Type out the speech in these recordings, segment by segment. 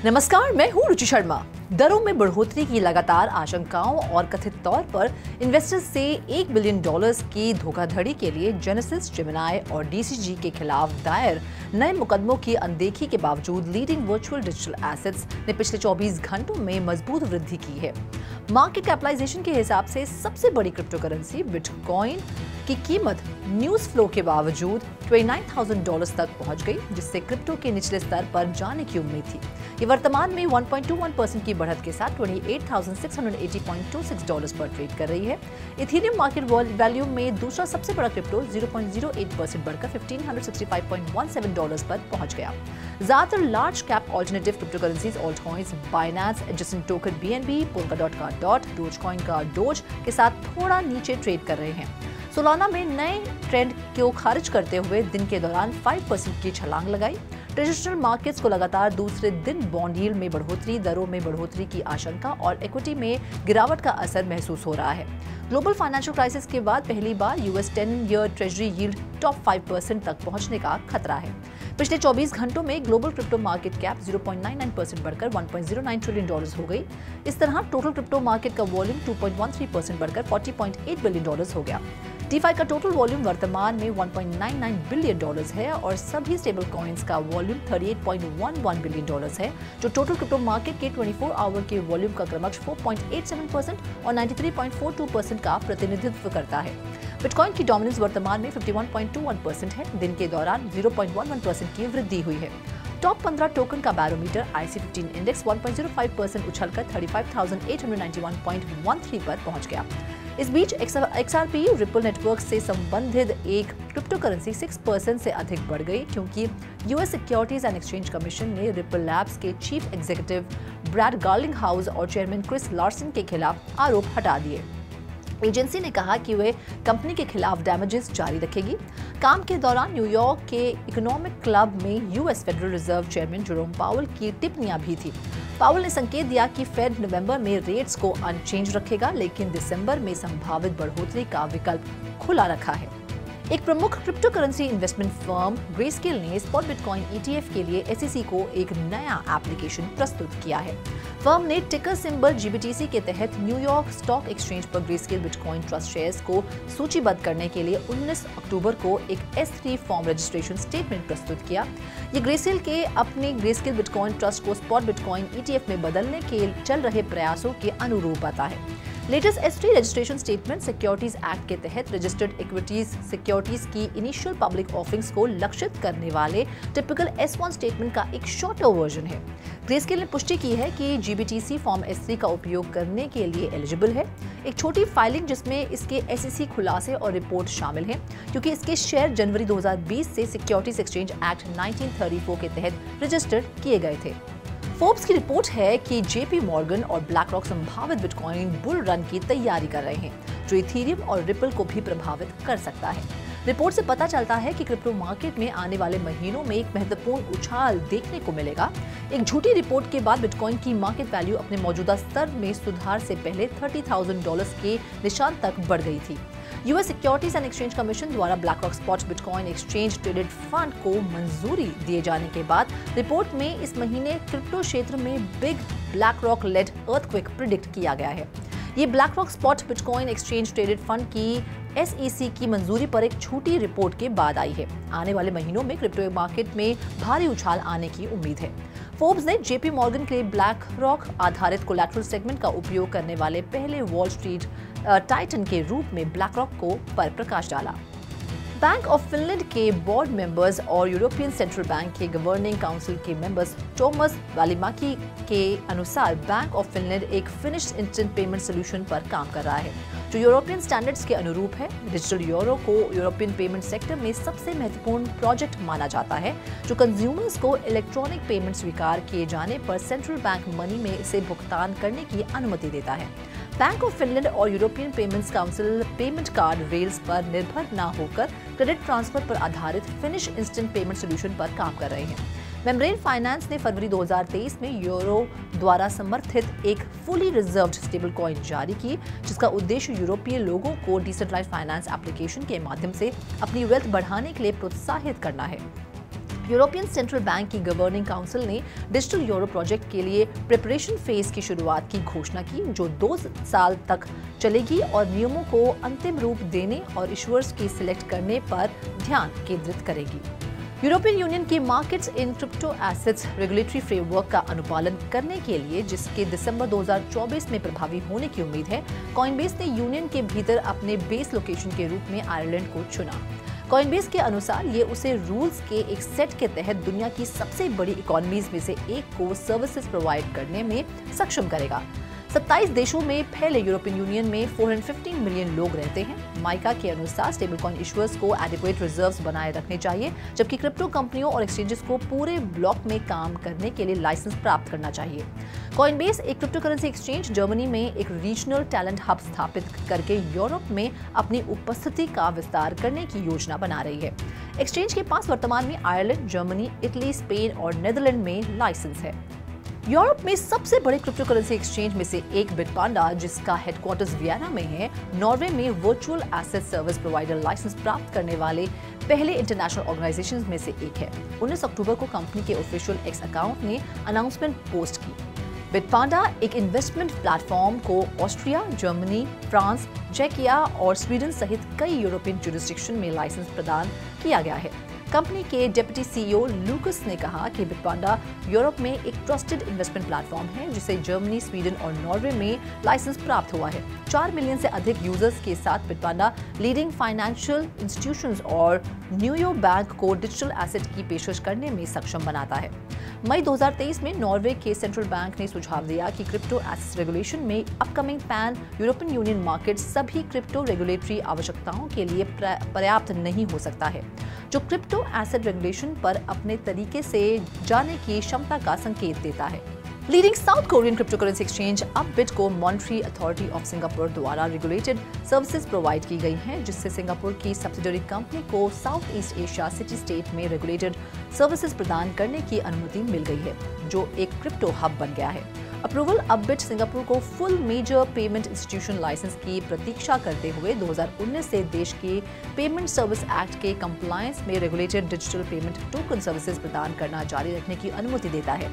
नमस्कार, मैं हूं रुचि शर्मा। दरों में बढ़ोतरी की लगातार आशंकाओं और कथित तौर पर इन्वेस्टर्स से $1 बिलियन की धोखाधड़ी के लिए जेनेसिस, जेमिनी और डीसीजी के खिलाफ दायर नए मुकदमों की अनदेखी के बावजूद लीडिंग वर्चुअल डिजिटल एसेट्स ने पिछले 24 घंटों में मजबूत वृद्धि की है। मार्केट कैपिटलाइजेशन के हिसाब से सबसे बड़ी क्रिप्टो करेंसी बिटकॉइन की कीमत न्यूज फ्लो के बावजूद $29,000 तक पहुंच गई, जिससे क्रिप्टो के निचले स्तर पर जाने की उम्मीद थी। ये वर्तमान में 1.21% की बढ़त के साथ $28,680.26 पर ट्रेड कर रही है। इथेरियम मार्केट वैल्यू में दूसरा सबसे बड़ा क्रिप्टो 0.08% बढ़कर $1,565.17 पर पहुंच गया। ज्यादातर large cap alternative cryptocurrencies altcoins Binance, adjacent token BNB, Polkadot का डॉट, डोजकॉइन का डोज के साथ थोड़ा नीचे ट्रेड कर रहे हैं। सोलाना में नए ट्रेंड को खारिज करते हुए दिन के दौरान 5% की छलांग लगाई। ट्रेडिशनल मार्केट्स को लगातार दूसरे दिन बॉन्ड यील्ड में बढ़ोतरी, दरों में बढ़ोतरी की आशंका और इक्विटी में गिरावट का असर महसूस हो रहा है। ग्लोबल फाइनेंशियल क्राइसिस के बाद पहली बार US 10-year treasury yield top 5% तक पहुंचने का खतरा है। पिछले 24 घंटों में ग्लोबल क्रिप्टो मार्केट कैप 0.99% बढ़कर $1.09 ट्रिलियन हो गई। इस तरह टोटल क्रिप्टो मार्केट का वॉल्यूम 2.13% बढ़कर $40.8 बिलियन हो गया। DeFi का टोटल वॉल्यूम वर्तमान में $1.99 बिलियन है और सभी स्टेबल कॉइन्स का वॉल्यूम $38.11 बिलियन है, जो टोटल क्रिप्टो मार्केट के 24 आवर के वॉल्यूम का क्रमश 4.87% और 93.42% का प्रतिनिधित्व करता है। बिटकॉइन की डोमिनेंस वर्तमान में 51.21% है। दिन के दौरान 0.11% की वृद्धि हुई है। टॉप 15 टोकन का बैरोमीटर IC15 इंडेक्स 1.05% उछलकर 35,891.13 पर पहुंच गया। इस बीच XRP रिपल नेटवर्क से संबंधित एक क्रिप्टो करेंसी 6% से अधिक बढ़ गई, क्योंकि US Securities and Exchange commission ने रिपल लैब्स के चीफ एग्जीक्यूटिव ब्रैड गार्लिंगहाउस और चेयरमैन क्रिस लार्सन के खिलाफ आरोप हटा दिए। एजेंसी ने कहा कि वे कंपनी के खिलाफ डैमेजेस जारी रखेगी। काम के दौरान न्यूयॉर्क के इकोनॉमिक क्लब में US federal reserve chairman Jerome Powell की टिप्पणियां भी थी। पावेल ने संकेत दिया कि फेड नवंबर में रेट्स को अनचेंज रखेगा, लेकिन दिसंबर में संभावित बढ़ोतरी का विकल्प खुला रखा है। एक प्रमुख crypto currency investment firm greyscale ने स्पॉट बिटकॉइन ETF के लिए SEC को एक नया एप्लीकेशन प्रस्तुत किया है। फर्म ने टिकर सिंबल GBTC के तहत न्यूयॉर्क स्टॉक एक्सचेंज पर ग्रेस्केल बिटकॉइन ट्रस्ट शेयर्स को सूचीबद्ध करने के लिए 19 अक्टूबर को एक S3 फॉर्म रजिस्ट्रेशन स्टेटमेंट प्रस्तुत किया। ये ग्रेस्केल के अपने ग्रेस्केल बिटकॉइन ट्रस्ट को स्पॉट बिटकॉइन ETF में बदलने के चल रहे प्रयासों के अनुरूप आता है। Latest S3 registration statement securities act के तहत रजिस्टर्ड इक्विटीज सिक्योरिटीज की इनिशियल पब्लिक ऑफरिंग्स को लक्षित करने वाले टिपिकल S1 स्टेटमेंट का एक शॉर्टर वर्जन है। ग्रेस्केल ने पुष्टि की है कि GBTC फॉर्म S3 का उपयोग करने के लिए एलिजिबल है। एक छोटी फाइलिंग जिसमें इसके SEC खुलासे और रिपोर्ट शामिल है, क्योंकि इसके शेयर जनवरी 2020 से सिक्योरिटीज एक्सचेंज एक्ट 1934 के तहत रजिस्टर्ड किए गए थे। फोर्ब्स की रिपोर्ट है कि JP मॉर्गन और ब्लैकरॉक संभावित बिटकॉइन बुल रन की तैयारी कर रहे हैं, जो इथेरियम और रिपल को भी प्रभावित कर सकता है। रिपोर्ट से पता चलता है कि क्रिप्टो मार्केट में आने वाले महीनों में एक महत्वपूर्ण उछाल देखने को मिलेगा। एक झूठी रिपोर्ट के बाद बिटकॉइन की मार्केट वैल्यू अपने मौजूदा स्तर में सुधार से पहले $30,000 के निशान तक बढ़ गई थी। US Securities and Exchange Commission द्वारा BlackRock spot bitcoin exchange traded fund को मंजूरी दिए जाने के बाद रिपोर्ट में इस महीने क्रिप्टो क्षेत्र में big BlackRock led earthquake predict किया गया है। ये BlackRock spot bitcoin exchange traded fund की SEC की मंजूरी पर एक छोटी रिपोर्ट के बाद आई है। आने वाले महीनों में क्रिप्टो मार्केट में भारी उछाल आने की उम्मीद है। फोर्ब्स ने JP मॉर्गन के ब्लैकरॉक आधारित कोलैटरल सेगमेंट का उपयोग करने वाले पहले वॉल स्ट्रीट टाइटन के रूप में ब्लैकरॉक को पर प्रकाश डाला। बैंक ऑफ फिनलैंड के बोर्ड मेंबर्स और यूरोपियन सेंट्रल बैंक के गवर्निंग काउंसिल के मेंबर्स टॉमस वालिमाकी के अनुसार बैंक ऑफ फिनलैंड एक फिनिश्ड इंस्टेंट पेमेंट सोल्यूशन पर काम कर रहा है, जो यूरोपियन स्टैंडर्ड्स के अनुरूप है। डिजिटल यूरो को यूरोपियन पेमेंट सेक्टर में सबसे महत्वपूर्ण प्रोजेक्ट माना जाता है, जो कंज्यूमर्स को इलेक्ट्रॉनिक पेमेंट स्वीकार किए जाने पर सेंट्रल बैंक मनी में से भुगतान करने की अनुमति देता है। बैंक ऑफ फिनलैंड और European payments council payment card rails पर निर्भर न होकर क्रेडिट ट्रांसफर पर आधारित फिनिश इंस्टेंट पेमेंट सोल्यूशन पर काम कर रहे हैं। मेम्ब्रेन फाइनेंस ने फरवरी 2023 में यूरो द्वारा समर्थित एक फुली रिजर्व्ड स्टेबल कॉइन जारी की, जिसका उद्देश्य यूरोपीय लोगों को डिसेंट्रलाइज्ड फाइनेंस एप्लीकेशन के माध्यम से अपनी वेल्थ बढ़ाने के लिए प्रोत्साहित करना है। यूरोपियन सेंट्रल बैंक की गवर्निंग काउंसिल ने डिजिटल यूरो प्रोजेक्ट के लिए प्रिपरेशन फेज की शुरुआत की घोषणा की, जो 2 साल तक चलेगी और नियमों को अंतिम रूप देने और इशुअर्स की सिलेक्ट करने पर ध्यान केंद्रित करेगी। यूरोपियन यूनियन के markets in crypto assets regulatory framework का अनुपालन करने के लिए, जिसके दिसंबर 2024 में प्रभावी होने की उम्मीद है, कॉइनबेस ने यूनियन के भीतर अपने बेस लोकेशन के रूप में आयरलैंड को चुना। कॉइनबेस के अनुसार ये उसे रूल्स के एक सेट के तहत दुनिया की सबसे बड़ी इकोनॉमीज में से एक को सर्विसेज प्रोवाइड करने में सक्षम करेगा। 27 देशों में फैले यूरोपियन यूनियन में 415 मिलियन लोग रहते हैं। माइका के अनुसार स्टेबल कॉइन इशुअर्स को एडिक्वेट रिजर्व्स बनाए रखने चाहिए, जबकि क्रिप्टो कंपनियों और एक्सचेंजेस को पूरे ब्लॉक में काम करने के लिए लाइसेंस प्राप्त करना चाहिए। कॉइनबेस, एक क्रिप्टो करेंसी एक्सचेंज, जर्मनी में एक रीजनल टैलेंट हब स्थापित करके यूरोप में अपनी उपस्थिति का विस्तार करने की योजना बना रही है। एक्सचेंज के पास वर्तमान में आयरलैंड, जर्मनी, इटली, स्पेन और नेदरलैंड में लाइसेंस है। यूरोप में सबसे बड़े क्रिप्टो करेंसी एक्सचेंज में से एक बिटपांडा, जिसका हेडक्वार्टर्स वियना में है, नॉर्वे में virtual asset service provider licence प्राप्त करने वाले पहले इंटरनेशनल ऑर्गेनाइजेशंस में से एक है। 19 अक्टूबर को कंपनी के ऑफिशियल एक्स अकाउंट ने अनाउंसमेंट पोस्ट की। बिटपांडा एक इन्वेस्टमेंट प्लेटफॉर्म को ऑस्ट्रिया, जर्मनी, फ्रांस, चेकिया और स्वीडन सहित कई यूरोपियन जुरिस्डिक्शन में लाइसेंस प्रदान किया गया है। कंपनी के डेप्यूटी सीईओ लूकस ने कहा कि बिटपांडा यूरोप में एक ट्रस्टेड इन्वेस्टमेंट प्लेटफॉर्म है, जिसे जर्मनी, स्वीडन और नॉर्वे में लाइसेंस प्राप्त हुआ है। 4 मिलियन से अधिक यूजर्स के साथ बिटपांडा लीडिंग फाइनेंशियल इंस्टीट्यूशंस और न्यूयो बैंक को डिजिटल एसेट की पेशकश करने में सक्षम बनाता है। मई 2023 में नॉर्वे के सेंट्रल बैंक ने सुझाव दिया कि क्रिप्टो एसेट रेगुलेशन में upcoming pan European union market सभी क्रिप्टो रेगुलेटरी आवश्यकताओं के लिए पर्याप्त नहीं हो सकता है, जो क्रिप्टो एसेट रेगुलेशन पर अपने तरीके से जाने की क्षमता का संकेत देता है। Leading south Korean crypto currency exchange upbeat को मॉनेटरी अथॉरिटी ऑफ सिंगापुर द्वारा रेगुलेटेड सर्विसेज प्रोवाइड की गई हैं, जिससे सिंगापुर की सब्सिडरी कंपनी को south east Asia city state में रेगुलेटेड सर्विसेज प्रदान करने की अनुमति मिल गई है, जो एक क्रिप्टो हब बन गया है। अप्रूवल अपबिट सिंगापुर को full major payment institution licence की प्रतीक्षा करते हुए 2019 से देश के पेमेंट सर्विस एक्ट के कंप्लायंस में regulated digital payment token services प्रदान करना जारी रखने की अनुमति देता है।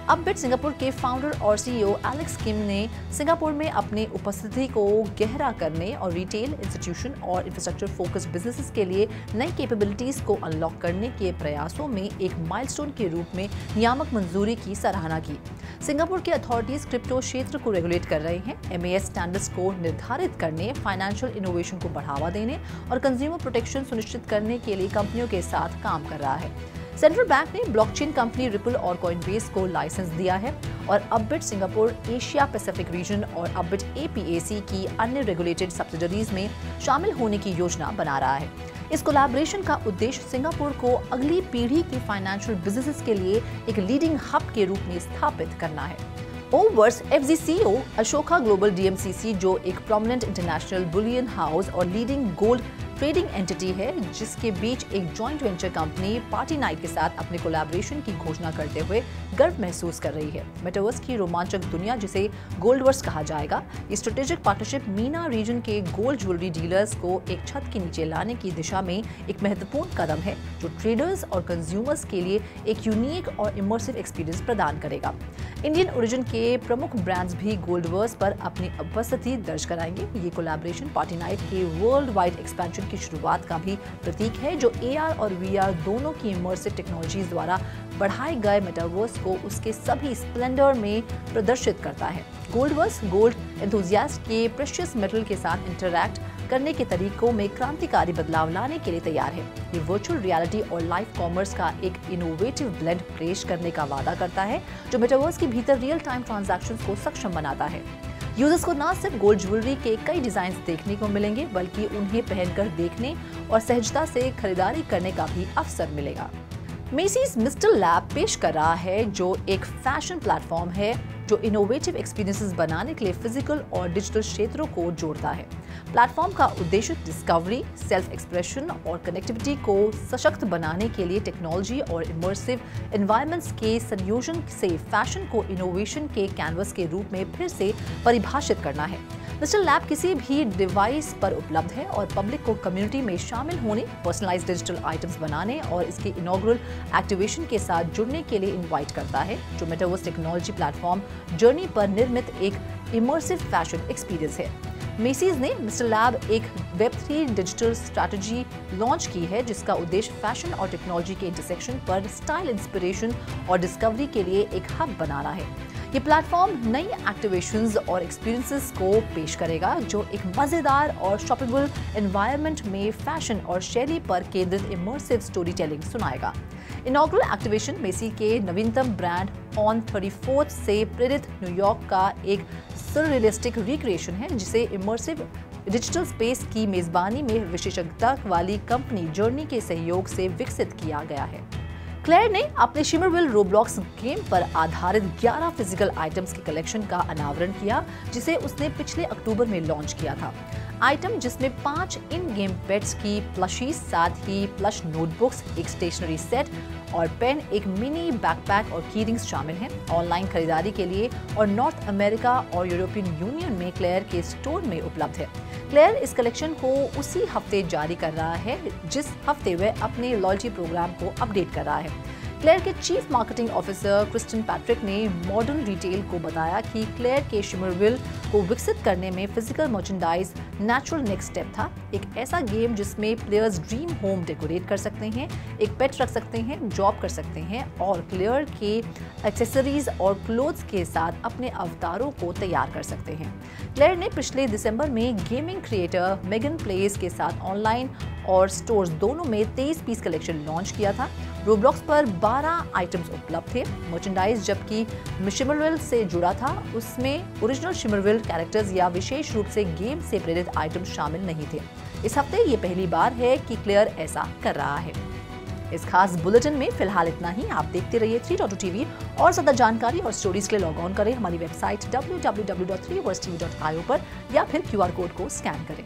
अपबिट सिंगापुर के फाउंडर और सीईओ एलेक्स किम ने सिंगापुर में अपनी उपस्थिति को गहरा करने और रिटेल, इंस्टीट्यूशन और इंफ्रास्ट्रक्चर फोकस्ड बिजनेसेस के लिए नई कैपेबिलिटीज को अनलॉक करने के प्रयासों में एक माइलस्टोन के रूप में नियामक मंजूरी की सराहना की। सिंगापुर के अथॉरिटीज क्रिप्टो क्षेत्र को रेगुलेट कर रहे हैं, एमएएस स्टैंडर्ड्स को निर्धारित करने, फाइनेंशियल इनोवेशन को बढ़ावा देने और कंज्यूमर प्रोटेक्शन सुनिश्चित करने के लिए कंपनियों के साथ काम कर रहा है। सेंट्रल बैंक ने ब्लॉकचेन कंपनी रिपल और कॉइनबेस को लाइसेंस दिया है और upbeat Singapore Asia Pacific region और अपबिट एपीएसी की अन्य रेगुलेटेड सब्सिडरीज में शामिल होने की योजना बना रहा है। इस कोलैबोरेशन का उद्देश्य सिंगापुर को अगली पीढ़ी की फाइनेंशियल बिजनेसेस के लिए एक लीडिंग हब के रूप में स्थापित करना है। ओमवर्स एफजीसीओ अशोका ग्लोबल डीएमसीसी, जो एक प्रोमिनेंट इंटरनेशनल बुलियन हाउस और लीडिंग गोल्ड ट्रेडिंग एंटिटी है, जिसके बीच एक joint venture company party night के साथ अपने कोलैबोरेशन की घोषणा करते हुए गर्व महसूस कर रही है। मेटावर्स की रोमांचक दुनिया, जिसे गोल्डवर्स कहा जाएगा, ये स्ट्रेटेजिक पार्टनरशिप मीना रीजन के गोल्ड ज्वेलरी डीलर्स को एक छत के नीचे लाने की दिशा में एक महत्वपूर्ण कदम है, जो ट्रेडर्स और कंज्यूमर्स के लिए एक यूनिक और इमर्सिव एक्सपीरियंस प्रदान करेगा। इंडियन ओरिजिन के प्रमुख ब्रांड्स भी गोल्डवर्स पर अपनी उपस्थिति दर्ज कराएंगे। ये कोलैबोरेशन पार्टी नाइट के वर्ल्ड वाइड एक्सपेंशन की शुरुआत का भी प्रतीक है, जो एआर और वीआर दोनों की इमर्सिव टेक्नोलॉजीज द्वारा बढ़ाए गए मेटावर्स को उसके सभी स्प्लेंडर में प्रदर्शित करता है। गोल्डवर्स गोल्ड एंथुसियास्ट के प्रेशियस मेटल के साथ इंटरैक्ट करने के तरीकों में क्रांतिकारी बदलाव लाने के लिए तैयार है। ये वर्चुअल रियलिटी और लाइव कॉमर्स का एक इनोवेटिव ब्लेंड पेश करने का वादा करता है, जो मेटावर्स के भीतर रियल टाइम ट्रांजैक्शंस को सक्षम बनाता है। यूजर्स को न सिर्फ गोल्ड ज्वेलरी के कई डिजाइन देखने को मिलेंगे, बल्कि उन्हें पहनकर देखने और सहजता से खरीदारी करने का भी अवसर मिलेगा। मेसीज मिस्टर लैब पेश कर रहा है, जो एक फैशन प्लेटफॉर्म है जो इनोवेटिव एक्सपीरियंसेस बनाने के लिए फिजिकल और डिजिटल क्षेत्रों को जोड़ता है। प्लेटफॉर्म का उद्देश्य डिस्कवरी, सेल्फ एक्सप्रेशन और कनेक्टिविटी को सशक्त बनाने के लिए टेक्नोलॉजी और इमर्सिव एनवायरनमेंट्स के संयोजन से फैशन को इनोवेशन के कैनवस के रूप में फिर से परिभाषित करना है। मिस्टर लैब किसी भी डिवाइस पर उपलब्ध है और पब्लिक को कम्युनिटी में शामिल होने, पर्सनलाइज्ड डिजिटल आइटम्स बनाने और इसके इनॉग्रल एक्टिवेशन के साथ जुड़ने के लिए इनवाइट करता है, जो मेटावर्स टेक्नोलॉजी प्लेटफॉर्म जर्नी पर निर्मित एक इमर्सिव फैशन एक्सपीरियंस है। मेसीज ने मिस्टर लैब एक वेब3 डिजिटल स्ट्रैटेजी लॉन्च की है, जिसका उद्देश्य फैशन और टेक्नोलॉजी के इंटरसेक्शन पर स्टाइल इंस्पिरेशन और डिस्कवरी के लिए एक हब बनाना है। ये प्लेटफॉर्म नई एक्टिवेशंस और एक्सपीरियंसेस को पेश करेगा, जो एक मजेदार और शॉपेबल एनवायरनमेंट में फैशन और शैली पर केंद्रित इमर्सिव स्टोरी टेलिंग सुनाएगा। इनॉग्रल एक्टिवेशन मेसी के नवीनतम ब्रांड ऑन 34th से प्रेरित न्यूयॉर्क का एक सररियलिस्टिक रिक्रिएशन है, जिसे इमर्सिव डिजिटल स्पेस की मेजबानी में विशेषज्ञता वाली कंपनी जर्नी के सहयोग से विकसित किया गया है। क्लेयर ने अपने शिमरविल रोब्लॉक्स गेम पर आधारित 11 फिजिकल आइटम्स के कलेक्शन का अनावरण किया, जिसे उसने पिछले अक्टूबर में लॉन्च किया था। आइटम जिसमें 5 इन गेम पेट्स की प्लशीज, साथ ही प्लश नोटबुक्स, एक स्टेशनरी सेट और पेन, एक मिनी बैकपैक और कीरिंग्स शामिल हैं। ऑनलाइन खरीदारी के लिए और नॉर्थ अमेरिका और यूरोपियन यूनियन में क्लेयर के स्टोर में उपलब्ध है। क्लेयर इस कलेक्शन को उसी हफ्ते जारी कर रहा है जिस हफ्ते वह अपने लॉयल्टी प्रोग्राम को अपडेट कर रहा है। क्लेयर के chief marketing officer Kristen Patrick ने मॉडर्न रिटेल को बताया कि क्लेयर के शिमरविल को विकसित करने में physical merchandise natural next step था। एक ऐसा गेम जिसमें प्लेयर्स ड्रीम होम डेकोरेट कर सकते हैं, एक पेट रख सकते हैं, जॉब कर सकते हैं और क्लेयर के एक्सेसरीज और क्लोथ्स के साथ अपने अवतारों को तैयार कर सकते हैं। क्लेयर ने पिछले दिसंबर में गेमिंग क्रिएटर मेगन प्लेस के साथ ऑनलाइन और स्टोर्स दोनों में 23 पीस कलेक्शन लॉन्च किया था। रोब्लॉक्स पर 12 आइटम्स उपलब्ध थे। मर्चेंडाइज जबकि शिमरविल से जुड़ा था, उसमें ओरिजिनल शिमरविल कैरेक्टर्स या विशेष रूप से गेम से प्रेरित आइटम्स शामिल नहीं थे। इस हफ्ते ये पहली बार है कि क्लेयर ऐसा कर रहा है। इस खास बुलेटिन में फिलहाल इतना ही। आप देखते रहिए 3.2 TV और ज्यादा जानकारी और स्टोरीज के लिए लॉग ऑन करें हमारी वेबसाइट www.3versetv.io पर या फिर QR कोड को स्कैन करें।